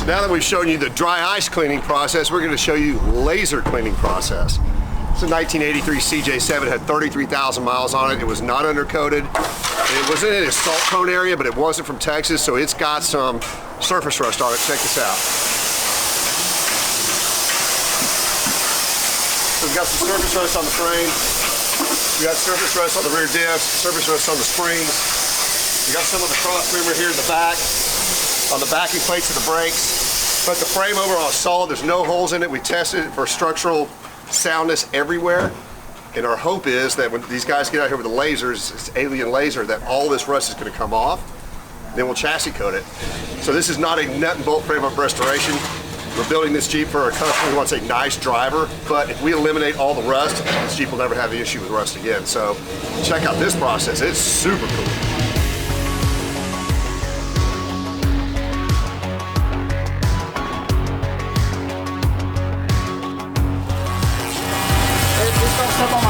Now that we've shown you the dry ice cleaning process, we're going to show you laser cleaning process. It's a 1983 CJ7, had 33,000 miles on it. It was not undercoated. It was in a salt cone area, but it wasn't from Texas, so it's got some surface rust on it. Check this out. So we've got some surface rust on the frame. We got surface rust on the rear disc, surface rust on the springs. We got some of the cross member here in the back, on the backing plates of the brakes. But the frame overall is solid. There's no holes in it. We tested it for structural soundness everywhere. And our hope is that when these guys get out here with the lasers, this alien laser, that all this rust is going to come off. Then we'll chassis coat it. So this is not a nut and bolt frame up restoration. We're building this Jeep for a customer who wants a nice driver, but if we eliminate all the rust, this Jeep will never have the issue with rust again. So check out this process. It's super cool. Step on